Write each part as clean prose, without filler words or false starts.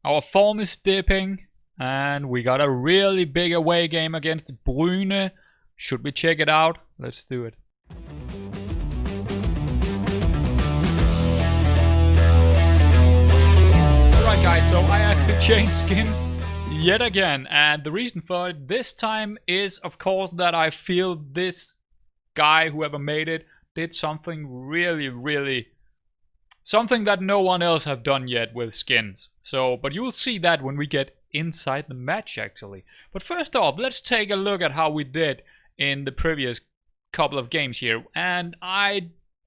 Our form is dipping, and we got a really big away game against Brune. Should we check it out? Let's do it. Alright guys, so I actually changed skin yet again, and the reason for it this time is of course that I feel this guy, whoever made it, did something really something that no one else have done yet with skins. So, but you'll see that when we get inside the match actually. But first off, let's take a look at how we did in the previous couple of games here. And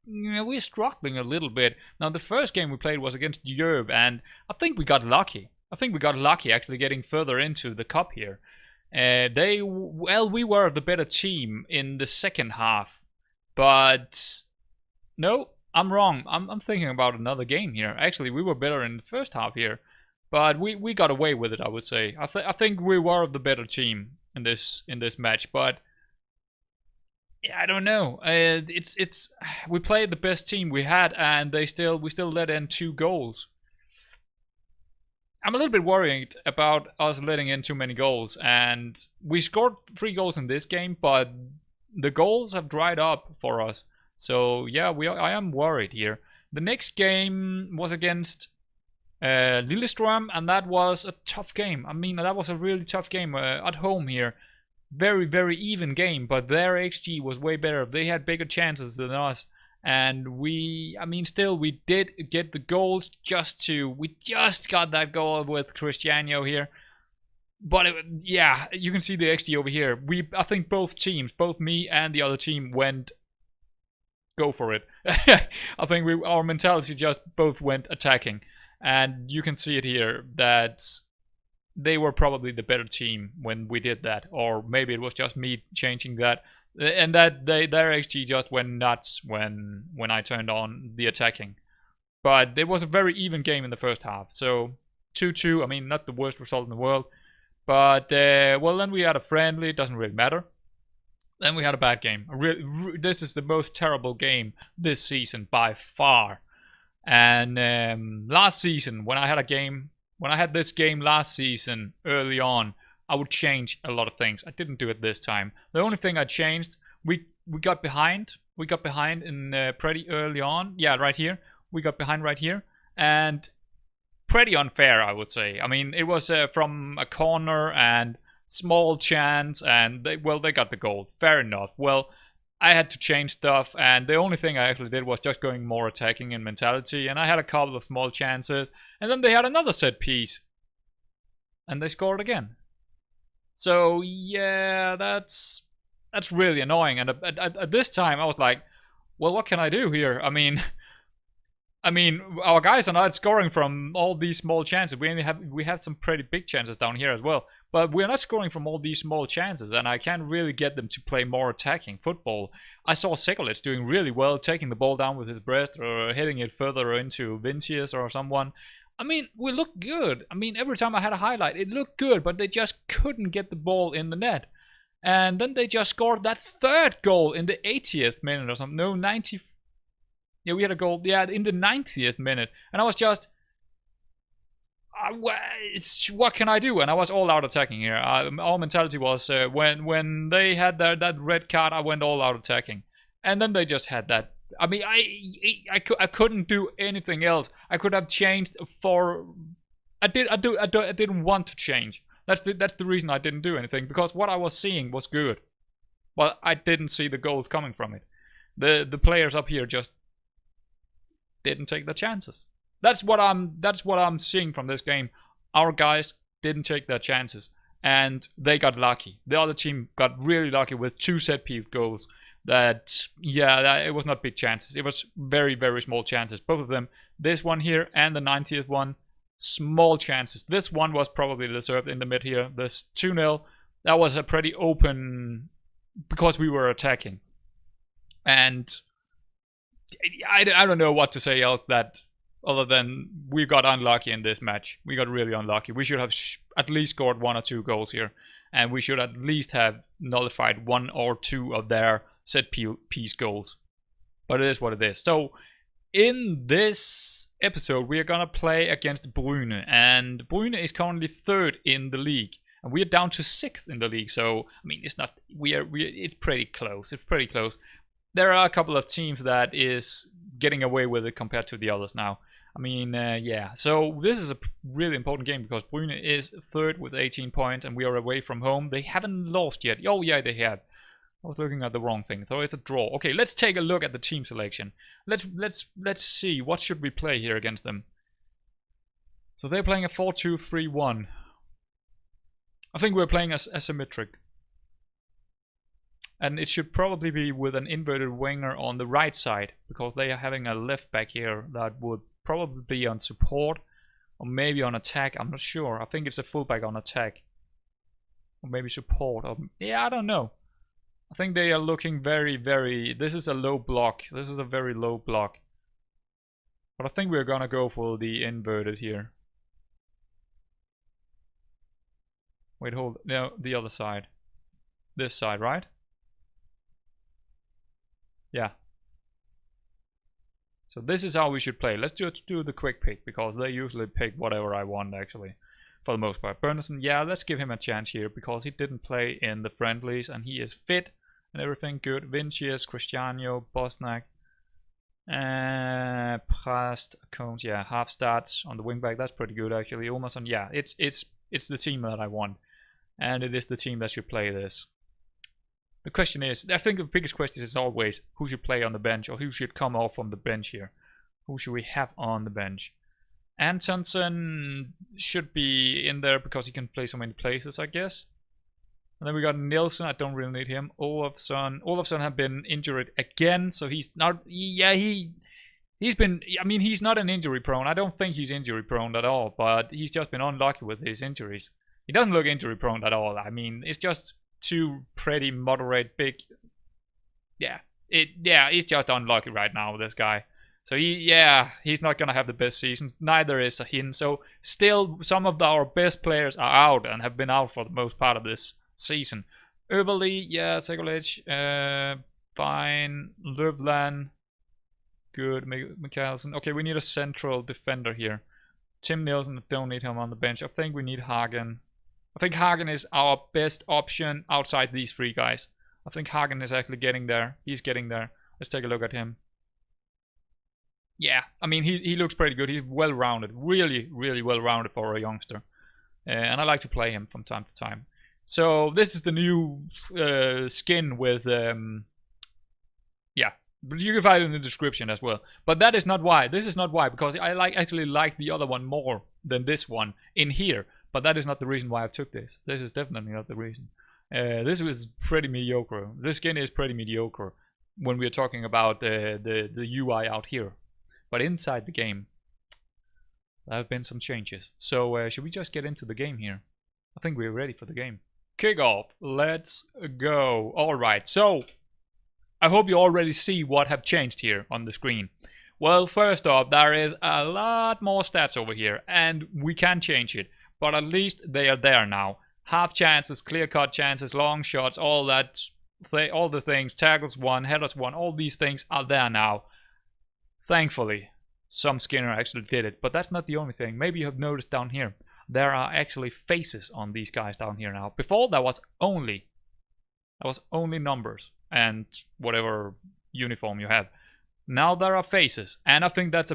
we're struggling a little bit. Now the first game we played was against Yerb, and I think we got lucky. Actually getting further into the cup here. We were the better team in the second half. But no, I'm wrong. I'm thinking about another game here. Actually, we were better in the first half here, but we got away with it, I would say. I think we were the better team in this match, but yeah, I don't know. We played the best team we had, and we still let in 2 goals. I'm a little bit worried about us letting in too many goals, and we scored 3 goals in this game, but the goals have dried up for us. So yeah, I am worried here. The next game was against Lillestrøm, and that was a tough game. I mean, that was a really tough game at home here. Very even game, but their XG was way better. They had bigger chances than us. And we did get the goals. We just got that goal with Cristiano here. But yeah, you can see the XG over here. I think both teams, both me and the other team, went go for it. I think our mentality just both went attacking. And you can see it here that they were probably the better team when we did that. Or maybe it was just me changing that. And that their XG just went nuts when I turned on the attacking. But it was a very even game in the first half. So 2-2, I mean, not the worst result in the world. But, well, then we had a friendly, it doesn't really matter. Then we had a bad game. This is the most terrible game this season by far. And last season, when I had this game last season, early on, I would change a lot of things. I didn't do it this time. The only thing I changed, we got behind. We got behind in pretty early on. Yeah, right here. We got behind right here. And pretty unfair, I would say. I mean, it was from a corner and small chance, and they got the goal. Fair enough. Well, I had to change stuff, and the only thing I actually did was just going more attacking in mentality, and I had a couple of small chances, and then they had another set piece, and they scored again. So yeah, that's really annoying. And at this time, I was like, well, what can I do here? I mean, our guys are not scoring from all these small chances. We have some pretty big chances down here as well, but we're not scoring from all these small chances, and I can't really get them to play more attacking football. I saw Sekolets doing really well, taking the ball down with his breast or hitting it further into Vincius or someone. I mean, we looked good. I mean, every time I had a highlight, it looked good, but they just couldn't get the ball in the net. And then they just scored that 3rd goal in the 80th minute or something. No, 90. Yeah, we had a goal. Yeah, in the 90th minute. And I was just, what can I do? And I was all out attacking here. Our mentality was when they had that red card, I went all out attacking. And then they just had that. I mean, I couldn't do anything else. I could have changed for. I didn't want to change. That's the reason I didn't do anything, because what I was seeing was good, but I didn't see the goals coming from it. The players up here just didn't take the chances. That's what I'm seeing from this game. Our guys didn't take their chances, and they got lucky. The other team got really lucky with 2 set piece goals. It was not big chances. It was very small chances. Both of them. This one here and the 90th one, small chances. This one was probably deserved in the mid here. This 2-0, that was a pretty open, because we were attacking. And I don't know what to say else other than we got unlucky in this match. We got really unlucky. We should have at least scored 1 or 2 goals here, and we should at least have nullified 1 or 2 of their set piece goals. But it is what it is. So in this episode, we are gonna play against Brune, and Brune is currently 3rd in the league, and we are down to 6th in the league. So I mean, it's not it's pretty close. It's pretty close. There are a couple of teams that is getting away with it compared to the others now. I mean, yeah. So this is a really important game because Brune is 3rd with 18 points, and we are away from home. They haven't lost yet. Oh yeah, they have. I was looking at the wrong thing. So it's a draw. Okay, let's take a look at the team selection. Let's see what should we play here against them. So they're playing a 4-2-3-1. I think we're playing as asymmetric. And it should probably be with an inverted winger on the right side, because they are having a left back here that would probably be on support or maybe on attack. I'm not sure. I think it's a fullback on attack, or maybe support. Or, yeah, I don't know. I think they are looking very, very... This is a low block. This is a very low block. But I think we're gonna go for the inverted here. Wait, hold. No, the other side. This side, right? Yeah. So this is how we should play. Let's just do the quick pick, because they usually pick whatever I want, actually. For the most part. Bernison, yeah, let's give him a chance here, because he didn't play in the friendlies, and he is fit. And everything good. Vincius, Cristiano, Bosnak, Prast, Combs, yeah, half stats on the wingback. That's pretty good actually. Olmason, yeah, it's the team that I want, and it is the team that should play this. The question is, I think the biggest question is always who should play on the bench, or who should come off from the bench here. Who should we have on the bench? Antonsen should be in there because he can play so many places, I guess. And then we got Nielsen. I don't really need him. Olafsson have been injured again, so he's not. Yeah, he's been. I mean, he's not an injury prone. I don't think he's injury prone at all. But he's just been unlucky with his injuries. He doesn't look injury prone at all. I mean, it's just two pretty moderate big. Yeah, he's just unlucky right now. This guy. So he's not gonna have the best season. Neither is him. So still, some of our best players are out and have been out for the most part of this season. Överly, yeah, Segolage, fine. Löfland, good. Mikkelsen. Okay, we need a central defender here. Tim Nielsen, don't need him on the bench. I think we need Hagen. I think Hagen is our best option outside these three guys. I think Hagen is actually getting there. He's getting there. Let's take a look at him. Yeah, I mean, he looks pretty good. He's well-rounded. Really, really well-rounded for a youngster. And I like to play him from time to time. So this is the new skin with, yeah, you can find it in the description as well. But that is not why. This is not why, because I actually like the other one more than this one in here. But that is not the reason why I took this. This is definitely not the reason. This was pretty mediocre. This skin is pretty mediocre when we are talking about the UI out here. But inside the game, there have been some changes. So should we just get into the game here? I think we're ready for the game. Kickoff. Let's go. Alright, so I hope you already see what have changed here on the screen. Well, first off, there is a lot more stats over here, and we can change it. But at least they are there now. Half chances, clear-cut chances, long shots, all that, all the things, tackles 1, headers 1, all these things are there now. Thankfully, some Skinner actually did it, but that's not the only thing. Maybe you have noticed down here, there are actually faces on these guys down here now. Before there was only numbers and whatever uniform you have. Now there are faces, and I think that's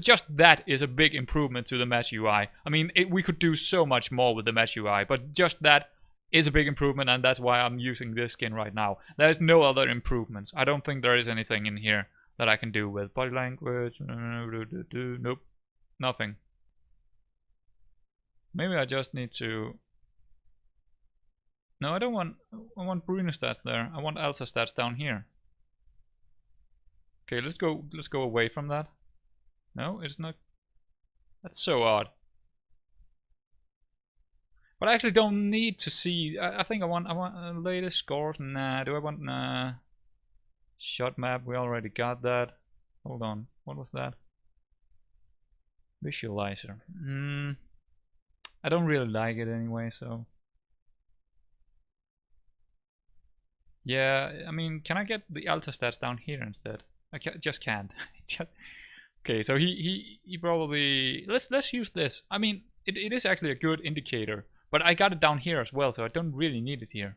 just that is a big improvement to the match UI. I mean, we could do so much more with the match UI, but just that is a big improvement, and that's why I'm using this skin right now. There's no other improvements. I don't think there is anything in here that I can do with body language. Nope, nothing. Maybe I just need to... No, I don't want... I want Bruno stats there. I want Elsa stats down here. Okay, let's go away from that. No, it's not... That's so odd. But I actually don't need to see... I think I want latest scores. Nah, do I want... Nah. Shot map, we already got that. Hold on, what was that? Visualizer. I don't really like it anyway, so... Yeah, I mean, can I get the alta stats down here instead? I just can't. Okay, so he probably let's use this. I mean, it is actually a good indicator, but I got it down here as well, so I don't really need it here.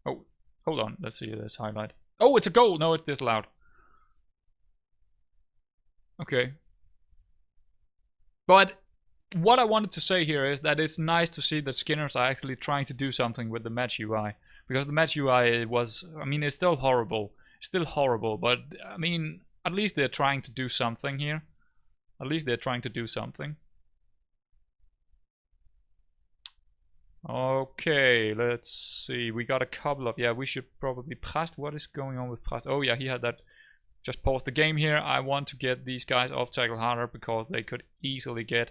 Oh, hold on. Let's see this highlight. Oh, it's a goal. No, it's disallowed. Okay. But what I wanted to say here is that it's nice to see that Skinners are actually trying to do something with the match UI. Because the match UI was, I mean, it's still horrible. Still horrible, but I mean, at least they're trying to do something here. At least they're trying to do something. Okay, let's see. We got a couple of, yeah, we should probably Prast. What is going on with Prast? Oh yeah, he had that. Just pause the game here. I want to get these guys off tackle harder because they could easily get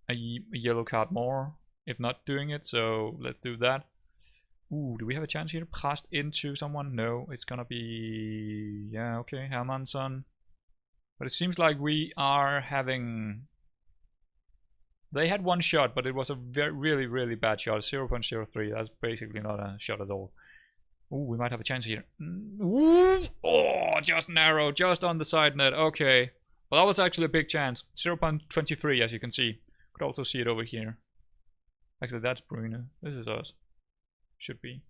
a yellow card more if not doing it. So let's do that. Ooh, do we have a chance here? Prast into someone? No, it's gonna be, yeah, okay, Hermansson. But it seems like we are having. They had one shot, but it was a really, really bad shot. 0.03. That's basically not a shot at all. Ooh, we might have a chance here. Ooh, oh, just narrow, just on the side net. Okay. Well, that was actually a big chance. 0.23, as you can see. Could also see it over here. Actually, that's Bruno. This is us. Should be.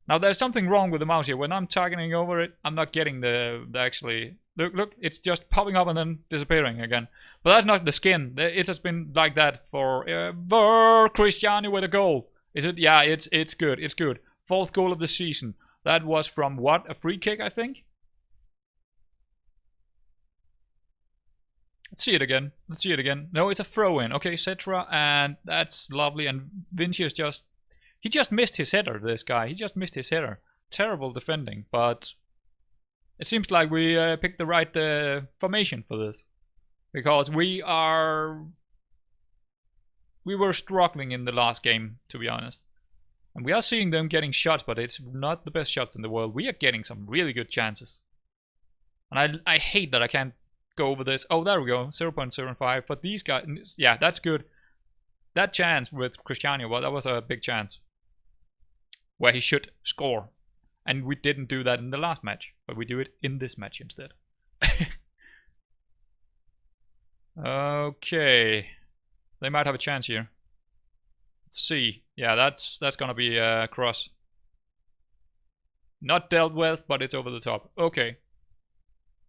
Now, there's something wrong with the mouse here. When I'm targeting over it, I'm not getting the actually. Look, it's just popping up and then disappearing again. But that's not the skin. It has been like that for Cristiano with a goal. Is it? Yeah, it's good. It's good. 4th goal of the season. That was from what? A free kick, I think? Let's see it again. Let's see it again. No, it's a throw-in. Okay, Cetra, and that's lovely. And Vinci is just... He just missed his header, this guy. He just missed his header. Terrible defending, but... It seems like we picked the right formation for this. Because we were struggling in the last game, to be honest. And we are seeing them getting shots, but it's not the best shots in the world. We are getting some really good chances. And I hate that I can't go over this. Oh, there we go, 0.75. But these guys, yeah, that's good. That chance with Cristiano, well, that was a big chance. Where he should score. And we didn't do that in the last match. But we do it in this match instead. Okay. They might have a chance here. Let's see. Yeah, that's gonna be a cross. Not dealt with, but it's over the top. Okay.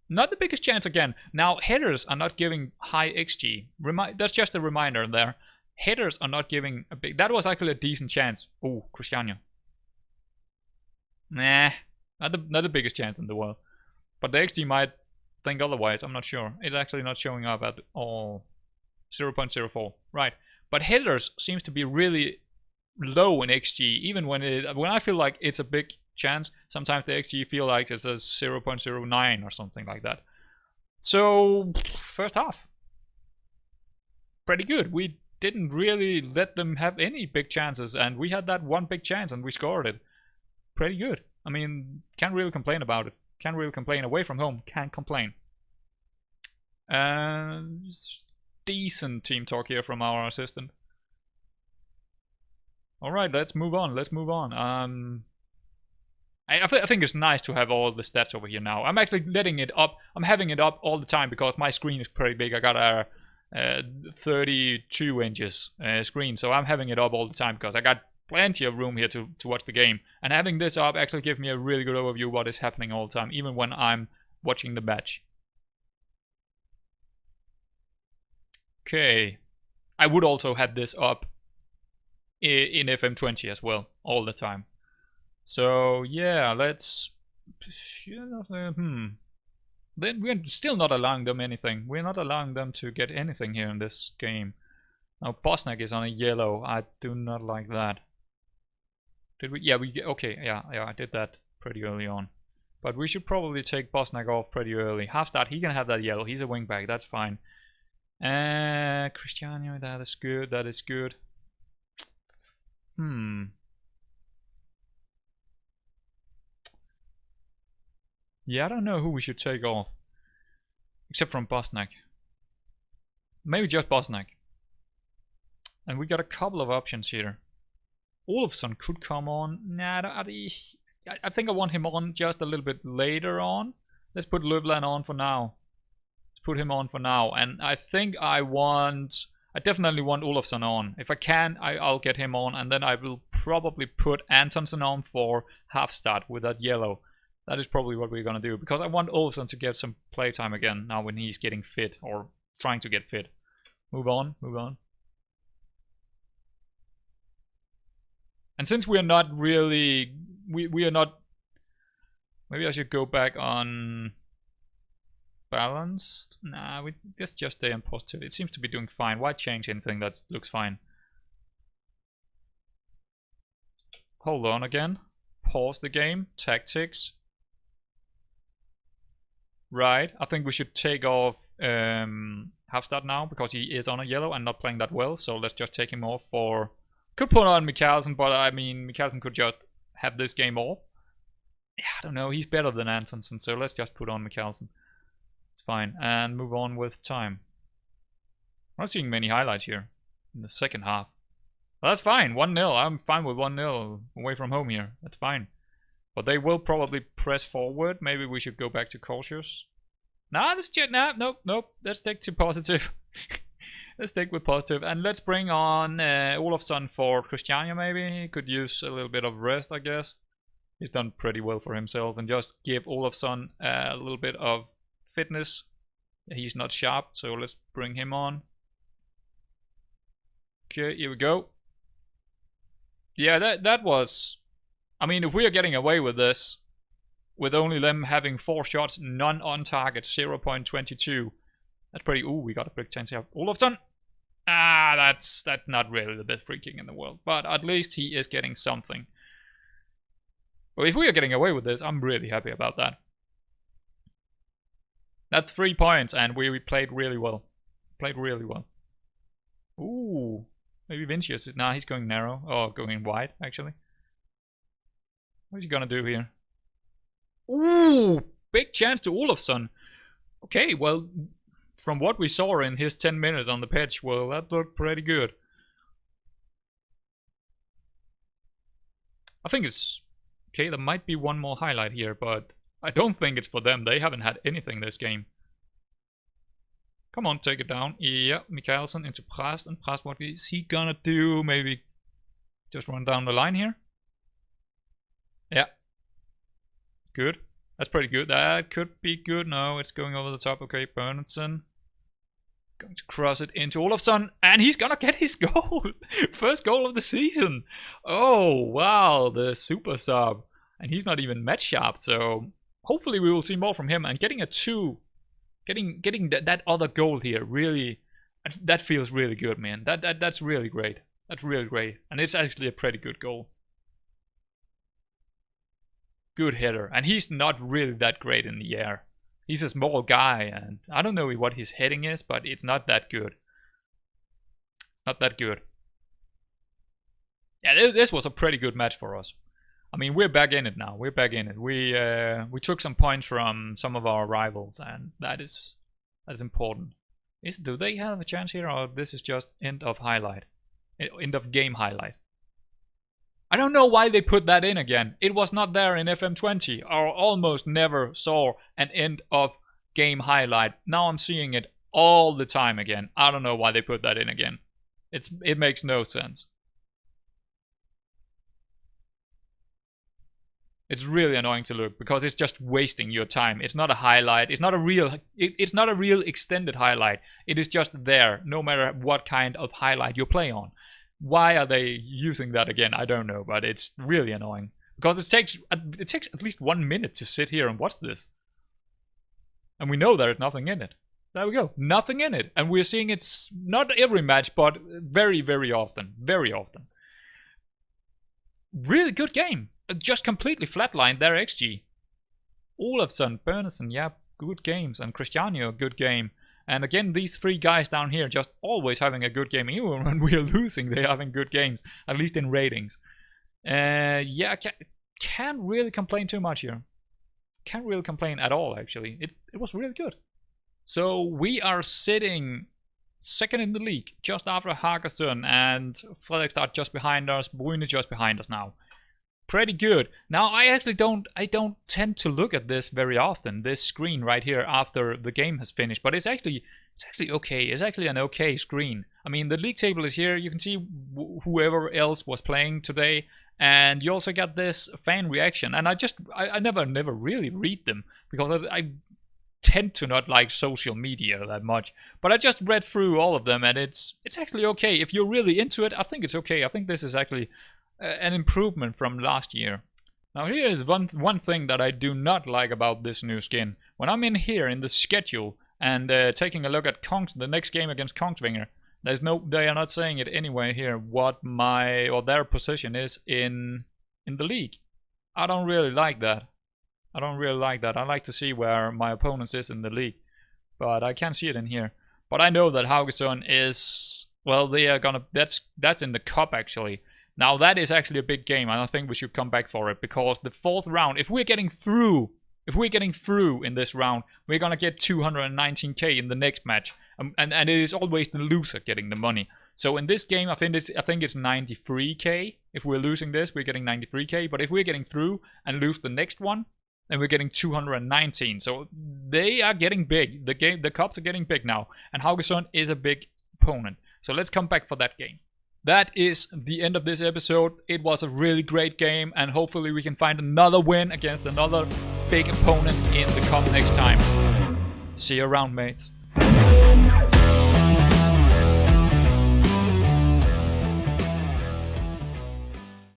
Not the biggest chance again. Now, headers are not giving high XG. That's just a reminder there. Headers are not giving a big... That was actually a decent chance. Oh, Cristiano. Nah. Not the biggest chance in the world. But the XG might think otherwise. I'm not sure. It's actually not showing up at all. 0.04. Right. But headers seems to be really low in XG, even when I feel like it's a big chance. Sometimes the XG feel like it's a 0.09 or something like that. So first half, pretty good. We didn't really let them have any big chances, and we had that one big chance and we scored it. Pretty good. I mean, can't really complain about it. Can't really complain. Away from home, can't complain. Decent team talk here from our assistant. Alright, let's move on. Let's move on. I think it's nice to have all the stats over here now. I'm actually letting it up. I'm having it up all the time because my screen is pretty big. I got a 32 inches screen, so I'm having it up all the time because I got plenty of room here to watch the game. And having this up actually gives me a really good overview of what is happening all the time, even when I'm watching the match. Okay. I would also have this up in FM20 as well, all the time. So, yeah, let's... Then we're still not allowing them anything. We're not allowing them to get anything here in this game. Now, Bosnak is on a yellow. I do not like that. Did we? Yeah, okay, yeah, I did that pretty early on. But we should probably take Bosnak off pretty early. Halfstad, he can have that yellow. He's a wingback, that's fine. Cristiano, that is good, that is good. Yeah, I don't know who we should take off. Except from Bosnak. Maybe just Bosnak. And we got a couple of options here. Olofsson could come on. Nah, I think I want him on just a little bit later on. Let's put Löbland on for now. Let's put him on for now. And I think I definitely want Olofsson on. If I can, I'll get him on. And then I will probably put Antonsen on for Halfstad with that yellow. That is probably what we're going to do. Because I want Olofsson to get some playtime again now when he's getting fit. Or trying to get fit. Move on, move on. And since we are not really... We are not... Maybe I should go back on... Balanced? Nah, let's just stay on positive. It seems to be doing fine. Why change anything that looks fine? Hold on again. Pause the game. Tactics. Right. I think we should take off Halfstad now because he is on a yellow and not playing that well. So let's just take him off for... Could put on Mikkelsen, but I mean, Mikkelsen could just have this game off. Yeah, I don't know. He's better than Antonsen, so let's just put on Mikkelsen. It's fine. And move on with time. I'm not seeing many highlights here in the second half. Well, that's fine. 1-0. I'm fine with 1-0 away from home here. That's fine. But they will probably press forward. Maybe we should go back to cautious. Nah, nope. Let's take to positive. Let's stick with positive. And let's bring on Olofsson for Christiania maybe. He could use a little bit of rest, I guess. He's done pretty well for himself. And just give Olofsson a little bit of fitness. He's not sharp, so let's bring him on. Okay, here we go. Yeah, that was... I mean, if we are getting away with this, with only them having 4 shots, none on target, 0.22. That's pretty... Ooh, we got a big chance here. Olofsson! Ah, that's not really the best free kick in the world. But at least he is getting something. But if we are getting away with this, I'm really happy about that. That's 3 points, and we played really well. Played really well. Ooh. Maybe Vincius. Nah, he's going narrow. Oh, going wide, actually. What's he gonna do here? Ooh! Big chance to Olofsson. Okay, well... From what we saw in his 10 minutes on the pitch, well, that looked pretty good. I think it's... Okay, there might be one more highlight here, but I don't think it's for them. They haven't had anything this game. Come on, take it down. Yeah, Mikkelsen into Prast. And Prast, what is he gonna do? Maybe just run down the line here? Yeah. Good. That's pretty good. That could be good. No, it's going over the top. Okay, Bernardson. Going to cross it into Olofsson. And he's gonna get his goal. First goal of the season. Oh, wow. The super sub. And he's not even match sharp. So hopefully we will see more from him. And getting a 2. Getting that other goal here. Really. That feels really good, man. That's really great. That's really great. And it's actually a pretty good goal. Good header. And he's not really that great in the air. He's a small guy, and I don't know what his heading is, but it's not that good. It's not that good. Yeah, this was a pretty good match for us. I mean, we're back in it now. We're back in it. We took some points from some of our rivals, and that is important. Do they have a chance here, or this is just end of highlight? End of game highlight. I don't know why they put that in again. It was not there in FM20. I almost never saw an end of game highlight. Now I'm seeing it all the time again. I don't know why they put that in again. It makes no sense. It's really annoying to look because it's just wasting your time. It's not a highlight. It's not a real extended highlight. It is just there no matter what kind of highlight you play on. Why are they using that again? I don't know, but it's really annoying. Because it takes at least 1 minute to sit here and watch this. And we know there is nothing in it. There we go. Nothing in it. And we're seeing it's not every match, but very, very often. Very often. Really good game. Just completely flatlined their XG. Olofsson, Bernardson, yeah, good games. And Christiania, good game. And again, these 3 guys down here just always having a good game. Even when we are losing, they're having good games. At least in ratings. Yeah, can't really complain too much here. Can't really complain at all, actually. It was really good. So we are sitting second in the league. Just after Hagestad and Fredrikstad just behind us. Brune just behind us now. pretty good. Now I don't tend to look at this very often, this screen right here after the game has finished, but it's actually okay. It's actually an okay screen. I mean, the league table is here. You can see whoever else was playing today, and you also got this fan reaction. And I never really read them because I tend to not like social media that much. But I just read through all of them, and it's actually okay. If you're really into it, I think it's okay. I think this is actually an improvement from last year. Now here is one thing that I do not like about this new skin. When I'm in here in the schedule and taking a look at the next game against Kongsvinger, they are not saying it anywhere here what their position is in the league. I don't really like that. I like to see where my opponents is in the league, but I can't see it in here. But I know that Haugesund is, well, they are gonna, that's in the cup actually. Now that is actually a big game, and I think we should come back for it, because the 4th round, if we're getting through in this round, we're gonna get 219k in the next match, and it is always the loser getting the money. So in this game, I think it's 93k. If we're losing this, we're getting 93k. But if we're getting through and lose the next one, then we're getting 219. So they are getting big. The cups are getting big now, and Haugesund is a big opponent. So let's come back for that game. That is the end of this episode. It was a really great game, and hopefully we can find another win against another big opponent in the cup next time. See you around, mates.